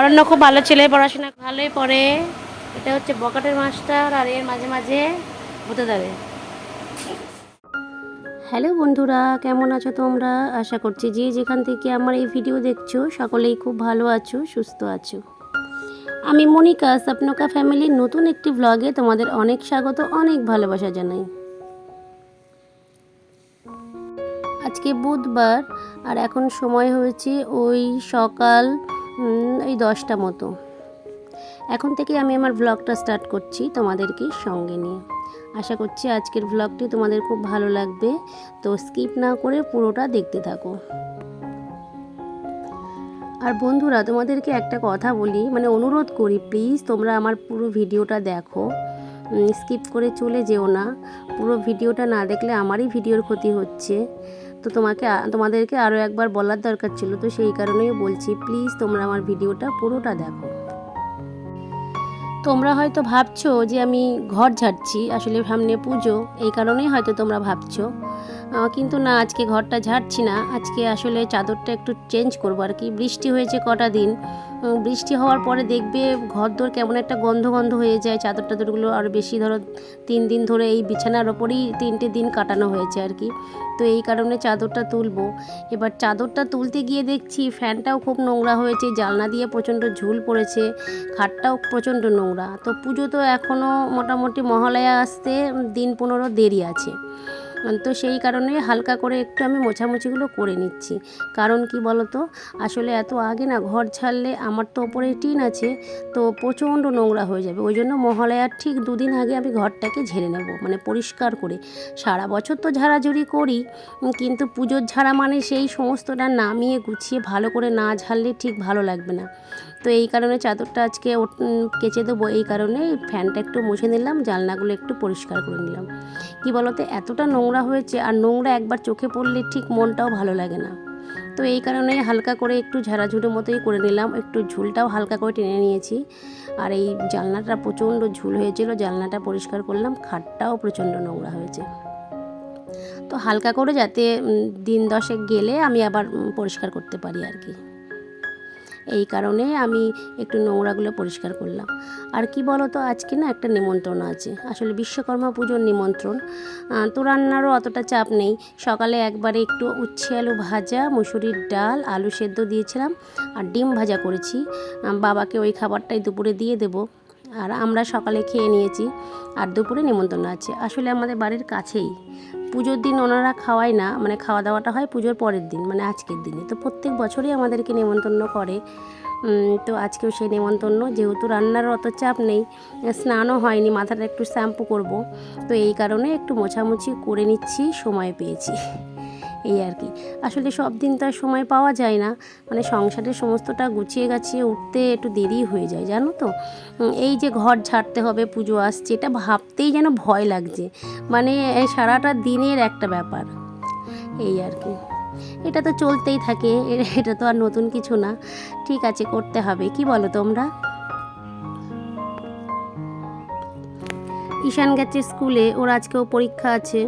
অরণ্য খুব ভালো ছেলে, পড়াশোনা ভালোই পড়ে। এটা হচ্ছে বকাটের মাস্টার, আর এর মাঝে মাঝে হতে যাবে। হ্যালো বন্ধুরা, কেমন আছো তোমরা? আশা করছি যে যেখান থেকে আমার এই ভিডিও দেখছো সকলেই খুব ভালো আছো, সুস্থ আছো। আমি মনিকা স্বপ্নকা ফ্যামিলির নতুন একটি ভ্লগে তোমাদের অনেক স্বাগত, অনেক ভালোবাসা জানাই। আজকে বুধবার, আর এখন সময় হয়েছে ওই সকাল ওই 10টা মতো। এখন থেকে আমি আমার ভ্লগটা স্টার্ট করছি তোমাদেরকে সঙ্গে নিয়ে। আশা করছি আজকের ভ্লগটি তোমাদের খুব ভালো লাগবে, তো স্কিপ না করে পুরোটা দেখতে থাকো। আর বন্ধুরা, তোমাদেরকে একটা কথা বলি, মানে অনুরোধ করি, প্লিজ তোমরা আমার পুরো ভিডিওটা দেখো, স্কিপ করে চলে যেও না। পুরো ভিডিওটা না দেখলে আমারই ভিডিওর ক্ষতি হচ্ছে। তো তোমাদেরকে আরও একবার বলার দরকার ছিল, তো সেই কারণেই বলছি, প্লিজ তোমরা আমার ভিডিওটা পুরোটা দেখো। তোমরা হয়তো ভাবছো যে আমি ঘর ঝাড়ছি, আসলে সামনে পুজো, এই কারণেই হয়তো তোমরা ভাবছো। কিন্তু না, আজকে ঘরটা ঝাড়ছি না, আজকে আসলে চাদরটা একটু চেঞ্জ করবো আর কি। বৃষ্টি হয়েছে কটা দিন, বৃষ্টি হওয়ার পরে দেখবে ঘরদোর কেমন একটা গন্ধ গন্ধ হয়ে যায়। চাদর টাদরগুলো আরও বেশি, ধরো 3 দিন ধরে এই বিছানার ওপরেই 3টে দিন কাটানো হয়েছে আর কি। তো এই কারণে চাদরটা তুলবো। এবার চাদরটা তুলতে গিয়ে দেখছি ফ্যানটাও খুব নোংরা হয়েছে, জানলা দিয়ে প্রচণ্ড ঝুল পড়েছে, খাটটাও প্রচণ্ড নোংরা। তো পুজো তো এখনও মোটামুটি মহালয়া আসতে দিন 15 দেরি আছে। তো সেই কারণে হালকা করে একটু আমি মোছামুছিগুলো করে নিচ্ছি। কারণ কি বলো তো, আসলে এত আগে না ঘর ছাড়লে, আমার তো ওপরে টিন আছে, তো প্রচণ্ড নোংরা হয়ে যাবে। ওই জন্য মহালয়ার ঠিক 2 দিন আগে আমি ঘরটাকে ঝেড়ে নেব, মানে পরিষ্কার করে। সারা বছর তো ঝাড়াঝুড়ি করি, কিন্তু পুজোর ঝাড়া মানে সেই সমস্তটা নামিয়ে গুছিয়ে ভালো করে না ঝাড়লে ঠিক ভালো লাগবে না। তো এই কারণে চাদরটা আজকে কেচে দেবো, এই কারণে ফ্যানটা একটু মুছে নিলাম, জানলাগুলো একটু পরিষ্কার করে নিলাম। কি বলতো, এতটা নোংরা হয়েছে, আর নোংরা একবার চোখে পড়লে ঠিক মনটাও ভালো লাগে না। তো এই কারণে হালকা করে একটু ঝাড়াঝুড়ির মতোই করে নিলাম, একটু ঝুলটাও হালকা করে টেনে নিয়েছি। আর এই জানলাটা প্রচণ্ড ঝুল হয়েছিল, জানলাটা পরিষ্কার করলাম, খাটটাও প্রচণ্ড নোংরা হয়েছে। তো হালকা করে যাতে দিন 10 গেলে আমি আবার পরিষ্কার করতে পারি আর কি। এই কারণে আমি একটু নোংরাগুলো পরিষ্কার করলাম। আর কি বলো তো, আজকে না একটা নিমন্ত্রণ আছে, আসলে বিশ্বকর্মা পুজোর নিমন্ত্রণ। তো রান্নারও অতটা চাপ নেই। সকালে একবারে একটু উচ্ছে আলু ভাজা, মুসুরির ডাল, আলু সেদ্ধ দিয়েছিলাম, আর ডিম ভাজা করেছি। বাবাকে ওই খাবারটাই দুপুরে দিয়ে দেবো। আর আমরা সকালে খেয়ে নিয়েছি, আর দুপুরে নিমন্ত্রণ আছে। আসলে আমাদের বাড়ির কাছেই, পুজোর দিন ওনারা খাওয়ায় না, মানে খাওয়া দাওয়াটা হয় পুজোর পরের দিন, মানে আজকের দিনে। তো প্রত্যেক বছরই আমাদেরকে নিমন্ত্রণ করে। তো আজকেও সেই নিমন্ত্রণ, যেহেতু রান্নার অত চাপ নেই, স্নানও হয়নি, মাথাটা একটু শ্যাম্পু করব, তো এই কারণে একটু মোছামুছি করে নিচ্ছি, সময় পেয়েছি এই আর কি। আসলে সব দিন তো আর সময় পাওয়া যায় না, মানে সংসারের সমস্তটা গুছিয়ে গাছিয়ে উঠতে একটু দেরি হয়ে যায়, জানো তো। এই যে ঘর ঝাড়তে হবে, পুজো আসছে, এটা ভাবতেই যেন ভয় লাগছে, মানে সারাটা দিনের একটা ব্যাপার এই আর কি। এটা তো চলতেই থাকে, এটা তো আর নতুন কিছু না। ঠিক আছে, করতে হবে, কি বলো তোমরা? ঈশান গেছে স্কুলে, ওর আজকেও পরীক্ষা আছে।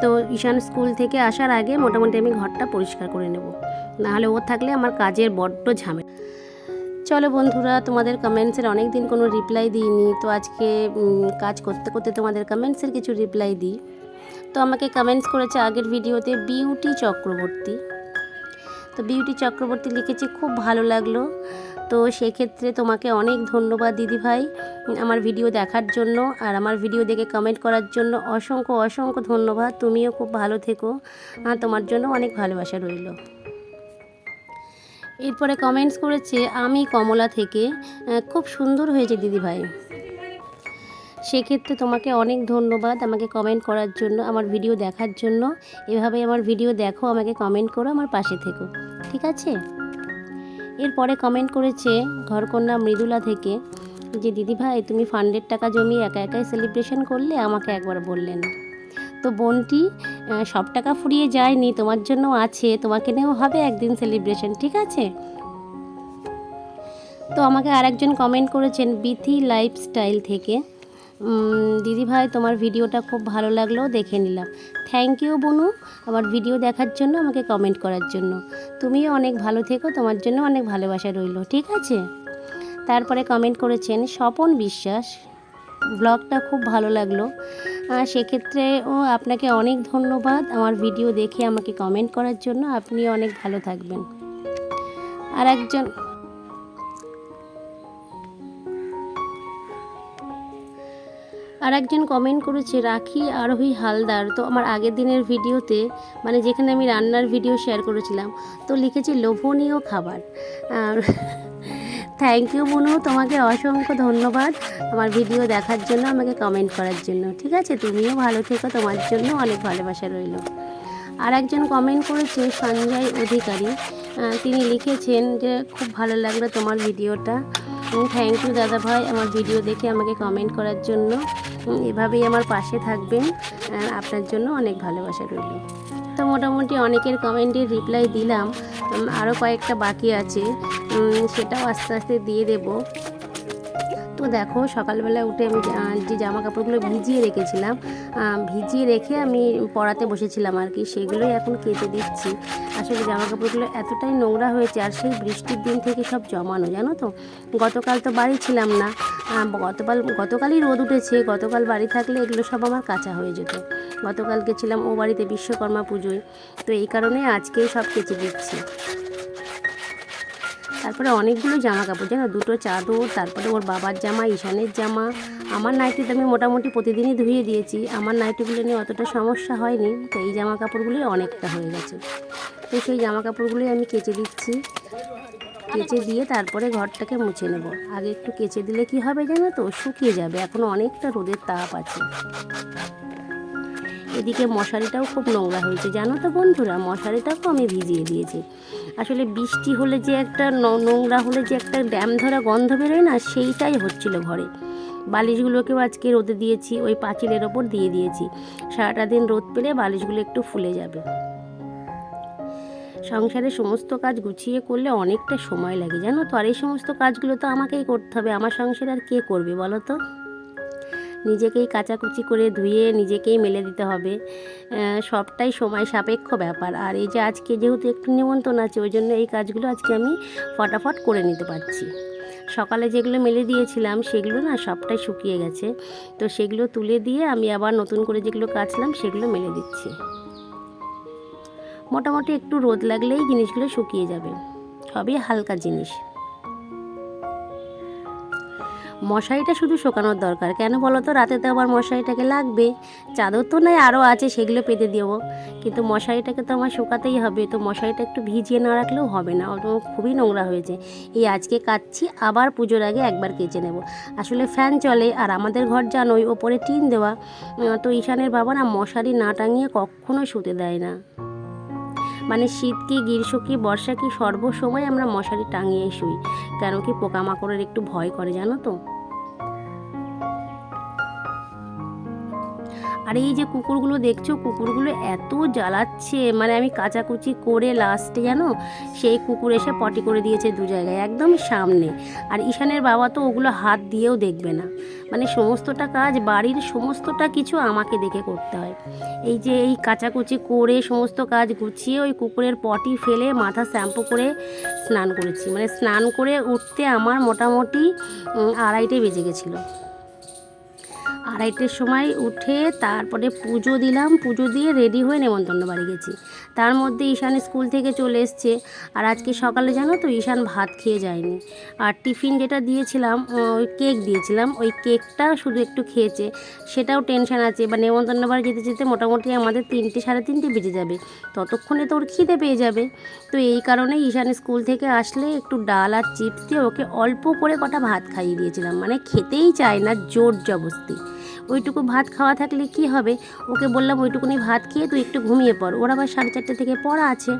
তো ঈশান স্কুল থেকে আসার আগে মোটামুটি আমি ঘরটা পরিষ্কার করে নেব, নাহলে ও থাকলে আমার কাজের বড্ড ঝামেলা। চলো বন্ধুরা, তোমাদের কমেন্টসের অনেক দিন কোনো রিপ্লাই দিইনি, তো আজকে কাজ করতে করতে তোমাদের কমেন্টসের কিছু রিপ্লাই দিই। তো আমাকে কমেন্টস করেছে আগের ভিডিওতে বিউটি চক্রবর্তী। তো বিউটি চক্রবর্তী লিখেছে, খুব ভালো লাগলো। তো সেক্ষেত্রে তোমাকে অনেক ধন্যবাদ দিদিভাই, আমার ভিডিও দেখার জন্য, আর আমার ভিডিও দেখে কমেন্ট করার জন্য অসংখ্য অসংখ্য ধন্যবাদ। তুমিও খুব ভালো থেকো, তোমার জন্য অনেক ভালোবাসা রইল। এরপরে কমেন্টস করেছে আমি কমলা থেকে, খুব সুন্দর হয়েছে দিদিভাই। সেক্ষেত্রে তোমাকে অনেক ধন্যবাদ আমাকে কমেন্ট করার জন্য, আমার ভিডিও দেখার জন্য। এভাবে আমার ভিডিও দেখো, আমাকে কমেন্ট করো, আমার পাশে থেকো, ঠিক আছে? এরপরে কমেন্ট করেছে ঘরকন্যা মৃদুলা থেকে, যে দিদিভাই তুমি ফান্ডের টাকা জমিয়ে একা একাই সেলিব্রেশন করলে, আমাকে একবার বললেন। তো বোনটি, সব টাকা ফুরিয়ে যায়নি, তোমার জন্য আছে, তোমাকে নিয়েও হবে একদিন সেলিব্রেশন, ঠিক আছে? তো আমাকে আরেকজন কমেন্ট করেছেন বিথি লাইফস্টাইল থেকে, দিদিভাই তোমার ভিডিওটা খুব ভালো লাগলো, দেখে নিলাম। থ্যাংক ইউ বনু, আমার ভিডিও দেখার জন্য, আমাকে কমেন্ট করার জন্য। তুমিও অনেক ভালো থেকো, তোমার জন্য অনেক ভালোবাসা রইল, ঠিক আছে? তারপরে কমেন্ট করেছেন স্বপন বিশ্বাস, ব্লগটা খুব ভালো লাগলো। সেক্ষেত্রে আপনাকে অনেক ধন্যবাদ আমার ভিডিও দেখে আমাকে কমেন্ট করার জন্য। আপনি অনেক ভালো থাকবেন। আর একজন কমেন্ট করেছে রাখি আরোহী হালদার, তো আমার আগের দিনের ভিডিওতে মানে যেখানে আমি রান্নার ভিডিও শেয়ার করেছিলাম তো লিখেছি লোভনীয় খাবার। থ্যাংক ইউ মনু, তোমাকে অসংখ্য ধন্যবাদ আমার ভিডিও দেখার জন্য, আমাকে কমেন্ট করার জন্য। ঠিক আছে, তুমিও ভালো থেকো, তোমার জন্য অনেক ভালোবাসা রইল। আর একজন কমেন্ট করেছে সঞ্জয় অধিকারী, তিনি লিখেছেন যে খুব ভালো লাগলো তোমার ভিডিওটা। থ্যাংক ইউ দাদা ভাই আমার ভিডিও দেখে আমাকে কমেন্ট করার জন্য। এভাবেই আমার পাশে থাকবেন, আপনার জন্য অনেক ভালোবাসা রইল। তো মোটামুটি অনেকের কমেন্টের রিপ্লাই দিলাম, আরও কয়েকটা বাকি আছে, সেটাও আস্তে আস্তে দিয়ে দেব। তো দেখো সকালবেলা উঠে আমি যে জামা কাপড়গুলো ভিজিয়ে রেখেছিলাম, ভিজিয়ে রেখে আমি পরাতে বসেছিলাম আর কি, সেগুলোই এখন কেচে দিচ্ছি। আসলে জামা কাপড়গুলো এতটাই নোংরা হয়েছে, আর সেই বৃষ্টির দিন থেকে সব জমানো, জানো তো। গতকাল তো বাড়ি ছিলাম না, গতকালই রোদ উঠেছে, গতকাল বাড়ি থাকলে এগুলো সব আমার কাঁচা হয়ে যেত। গতকাল গেছিলাম ও বাড়িতে বিশ্বকর্মা পুজোয়, তো এই কারণে আজকেই সব কেচে দিচ্ছি। তারপরে অনেকগুলো জামা কাপড়, জানো, দুটো চাদর, তারপরে ওর বাবার জামা, ঈশানের জামা। আমার নাইটি তো আমি মোটামুটি প্রতিদিনই ধুয়ে দিয়েছি, আমার নাইটিগুলো নিয়ে অতটা সমস্যা হয়নি, তো এই জামা কাপড়গুলোই অনেকটা হয়ে গেছে। তো সেই জামা কাপড়গুলোই আমি কেচে দিচ্ছি, কেচে দিয়ে তারপরে ঘরটাকে মুছে নেব। আগে একটু কেচে দিলে কি হবে জানো তো, শুকিয়ে যাবে, এখনও অনেকটা রোদের তাপ আছে। এদিকে মশারিটাও খুব নোংরা হয়েছে, জানো তো বন্ধুরা, মশারিটাও আমি ভিজিয়ে দিয়েছি। আসলে বৃষ্টি হলে যে একটা নোংরা হলে যে একটা ড্যাম ধরা গন্ধ বেরোয় না, সেইটাই হচ্ছিল ঘরে। বালিশগুলোকেও আজকে রোদে দিয়েছি, ওই পাঁচিলের ওপর দিয়ে দিয়েছি, সারাটা দিন রোদ পেলে বালিশগুলো একটু ফুলে যাবে। সংসারে সমস্ত কাজ গুছিয়ে করলে অনেকটা সময় লাগে, জানো তো, আর এই সমস্ত কাজগুলো তো আমাকেই করতে হবে, আমার সংসারে আর কে করবে বলো তো। নিজেকেই কাচাকুচি করে ধুয়ে নিজেকেই মেলে দিতে হবে, সবটাই সময় সাপেক্ষ ব্যাপার। আর এই যে আজকে যেহেতু একটু নিমন্ত্রণ আছে, ওই জন্য এই কাজগুলো আজকে আমি ফটাফট করে নিতে পারছি। সকালে যেগুলো মেলে দিয়েছিলাম সেগুলো না সবটাই শুকিয়ে গেছে, তো সেগুলো তুলে দিয়ে আমি আবার নতুন করে যেগুলো কাচলাম সেগুলো মেলে দিচ্ছি। মোটামুটি একটু রোদ লাগলেই জিনিসগুলো শুকিয়ে যাবে, সবই হালকা জিনিস। মশারিটা শুধু শোকানোর দরকার, কেন বলো তো, রাতে তো আবার মশারিটাকে লাগবে। চাদর তো নয় আরও আছে, সেগুলো পেতে দেবো, কিন্তু মশারিটাকে তো আমার শুকাতেই হবে। তো মশারিটা একটু ভিজিয়ে না রাখলেও হবে না, খুবই নোংরা হয়েছে। এই আজকে কাচ্ছি, আবার পুজোর আগে একবার কেচে নেব। আসলে ফ্যান চলে, আর আমাদের ঘর জানোই ওপরে টিন দেওয়া, তো ঈশানের বাবা না মশারি না টাঙিয়ে কখনো শুতে দেয় না। মানে শীত কি গ্রীষ্ম কি বর্ষা কি সর্বসময় আমরা মশারি টাঙিয়েই শুই, কেন কি পোকামাকড়ের একটু ভয় করে, জানো তো। আর এই যে কুকুরগুলো দেখছো, কুকুরগুলো এত জ্বালাচ্ছে, মানে আমি কাচাকুচি করে লাস্টে জানো সেই কুকুর এসে পটি করে দিয়েছে দু জায়গায় একদম সামনে। আর ঈশানের বাবা তো ওগুলো হাত দিয়েও দেখবে না, মানে সমস্তটা কাজ বাড়ির সমস্তটা কিছু আমাকে দেখে করতে হয়। এই যে এই কাচাকুচি করে সমস্ত কাজ গুছিয়ে ওই কুকুরের পটি ফেলে মাথা শ্যাম্পু করে স্নান করেছি, মানে স্নান করে উঠতে আমার মোটামুটি 2:30 বেজে গেছিলো। 2:30-এর সময় উঠে তারপরে পুজো দিলাম, পুজো দিয়ে রেডি হয়ে নেমন্তন্ন বাড়ি গেছি। তার মধ্যে ঈশান স্কুল থেকে চলে এসছে, আর আজকে সকালে জানো তো ঈশান ভাত খেয়ে যায়নি, আর টিফিন যেটা দিয়েছিলাম ওই কেক দিয়েছিলাম, ওই কেকটা শুধু একটু খেয়েছে, সেটাও টেনশন আছে। বা নেমন্তন্ন বাড়ি যেতে যেতে মোটামুটি আমাদের 3টে 3:30 বেজে যাবে, ততক্ষণে তো ওর খিদে পেয়ে যাবে। তো এই কারণে ঈশান স্কুল থেকে আসলে একটু ডাল আর চিপস দিয়ে ওকে অল্প করে কটা ভাত খাইয়ে দিয়েছিলাম, মানে খেতেই চায় না, জোর জবরদস্তি। ওইটুকু ভাত খাওয়া থাকলে কি হবে, ওকে বললাম ওইটুকুনি ভাত খেয়ে তুই একটু ঘুমিয়ে পড়, ওর আবার 4:30 থেকে পড়া আছে,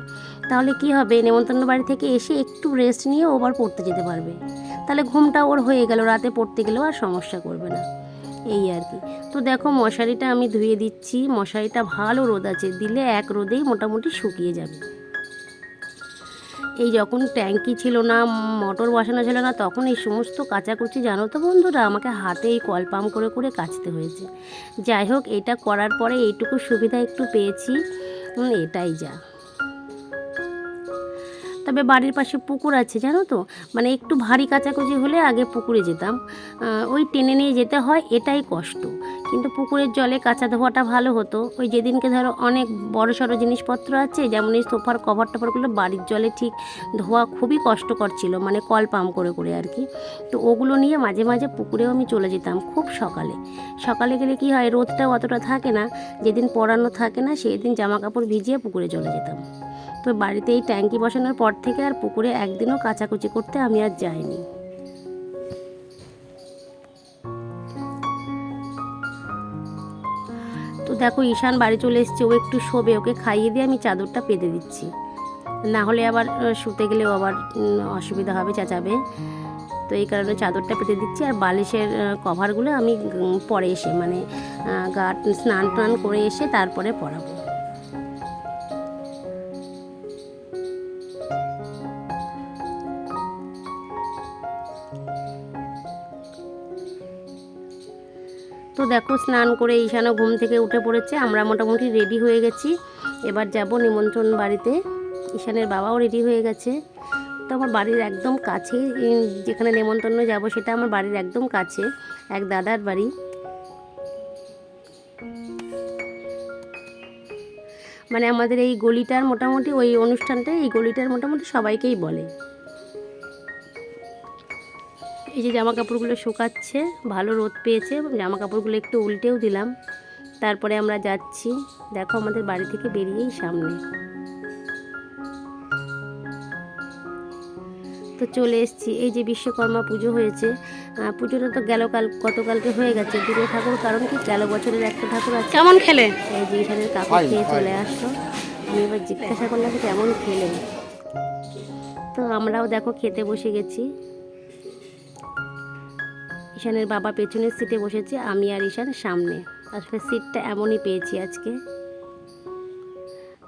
তাহলে কি হবে নেমন্তন্ন বাড়ি থেকে এসে একটু রেস্ট নিয়ে ও আবার পড়তে যেতে পারবে, তাহলে ঘুমটা ওর হয়ে গেল, রাতে পড়তে গেলেও আর সমস্যা করবে না, এই আর কি। তো দেখো মশারিটা আমি ধুয়ে দিচ্ছি, মশারিটা ভালো রোদ আছে, দিলে এক রোদেই মোটামুটি শুকিয়ে যাবে। এই যখন ট্যাঙ্কি ছিল না, মোটর বসানো ছিল না, তখন এই সমস্ত কাচাকুচি জানো তো বন্ধুরা আমাকে হাতে এই কল পাম্প করে করে কাচতে হয়েছে। যাই হোক, এটা করার পরে এইটুকু সুবিধা একটু পেয়েছি, এটাই যা। তো তবে বাড়ির পাশে পুকুর আছে জানো তো, মানে একটু ভারী কাচাকুচি হলে আগে পুকুরে যেতাম, ওই টেনে নিয়ে যেতে হয়, এটাই কষ্ট। কিন্তু পুকুরের জলে কাচা ধোয়াটা ভালো হতো। ওই যেদিনকে ধরো অনেক বড় সড়ো জিনিসপত্র আছে, যেমন এই সোফার কভার টভারগুলো বাড়ির জলে ঠিক ধোয়া খুবই কষ্টকর ছিল, মানে কল পাম্প করে করে আর কি। তো ওগুলো নিয়ে মাঝে মাঝে পুকুরেও আমি চলে যেতাম খুব সকালে। সকালে গেলে কি হয়, রোদটাও অতটা থাকে না, যেদিন পরানো থাকে না সেই দিন জামা কাপড় ভিজিয়ে পুকুরে চলে যেতাম। তো বাড়িতে এই ট্যাঙ্কি বসানোর পর থেকে আর পুকুরে একদিনও কাচাকুচি করতে আমি আর যাইনি। তো দেখো ঈশান বাড়ি চলে এসছে, ও একটু শোবে, ওকে খাইয়ে দিয়ে আমি চাদরটা পেতে দিচ্ছি, না হলে আবার শুতে গেলেও আবার অসুবিধা হবে, চেঁচাবে। তো এই কারণে চাদরটা পেতে দিচ্ছি। আর বালিশের কভারগুলো আমি পরে এসে, মানে গা স্নান টান করে এসে তারপরে পরাবো। তো দেখো স্নান করে ঈশানও ঘুম থেকে উঠে পড়েছে, আমরা মোটামুটি রেডি হয়ে গেছি, এবার যাব নিমন্ত্রণ বাড়িতে। ঈশানের বাবাও রেডি হয়ে গেছে। তো আমার বাড়ির একদম কাছে, যেখানে নেমন্তন্ন যাব সেটা আমার বাড়ির একদম কাছে, এক দাদার বাড়ি। মানে আমাদের এই গলিটার মোটামুটি, ওই অনুষ্ঠানটা এই গলিটার মোটামুটি সবাইকেই বলে। এই যে জামা কাপড়গুলো শুকাচ্ছে, ভালো রোদ পেয়েছে, জামা কাপড়গুলো একটু উল্টেও দিলাম, তারপরে আমরা যাচ্ছি। দেখো আমাদের বাড়ি থেকে বেরিয়েই সামনে। তো চলে এসেছি, এই যে বিশ্বকর্মা পুজো হয়েছে, পুজোটা তো গতকালকে হয়ে গেছে, দুটো ঠাকুর, কারণ কি গেল বছরের একটা ঠাকুর আছে। কেমন খেলে? এই যে এখানে কাকু খেয়ে চলে আসলো, আমি এবার জিজ্ঞাসা করলাম কেমন খেলে। তো আমরাও দেখো খেতে বসে গেছি। ঈশানের বাবা পেছনের সিটে বসেছে, আমি আর ঈশান সামনে। আসলে সিটটা এমনই পেয়েছি আজকে।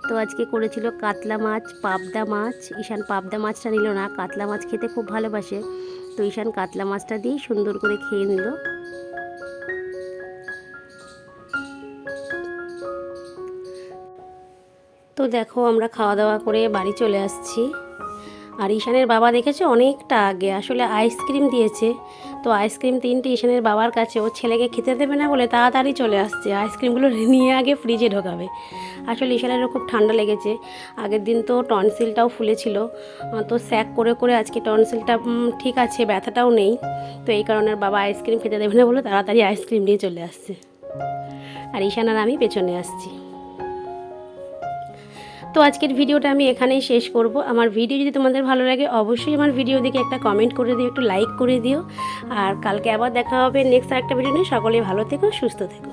তো আজকে করেছিল কাতলা মাছ, পাবদা মাছ। ঈশান পাবদা মাছটা নিল না, কাতলা মাছ খেতে খুব ভালোবাসে, তো ঈশান কাতলা মাছটা দিয়ে সুন্দর করে খেয়ে নিল। তো দেখো আমরা খাওয়া দাওয়া করে বাড়ি চলে আসছি। আর ঈশানের বাবা দেখেছে অনেকটা আগে আসলে আইসক্রিম দিয়েছে, তো আইসক্রিম 3টে ঈশানের বাবার কাছে, ও ছেলেকে খেতে দেবে না বলে তাড়াতাড়ি চলে আসছে, আইসক্রিমগুলো নিয়ে আগে ফ্রিজে ঢোকাবে। আসলে ঈশানেরও খুব ঠান্ডা লেগেছে, আগের দিন তো টনসিলটাও ফুলেছিল, তো স্যাক করে করে আজকে টনসিলটা ঠিক আছে, ব্যথাটাও নেই, তো এই কারণে বাবা আইসক্রিম খেতে দেবে না বলে তাড়াতাড়ি আইসক্রিম নিয়ে চলে আসছে। আর ঈশান আর আমি পেছনে আসছি। তো আজকের ভিডিওটা আমি এখানেই শেষ করব। আমার ভিডিও যদি তোমাদের ভালো লাগে অবশ্যই আমার ভিডিও দেখে একটা কমেন্ট করে দিও, একটু লাইক করে দিও। আর কালকে আবার দেখা হবে নেক্সট আরেকটা ভিডিও নিয়ে। সকলে ভালো থেকো, সুস্থ থেকো।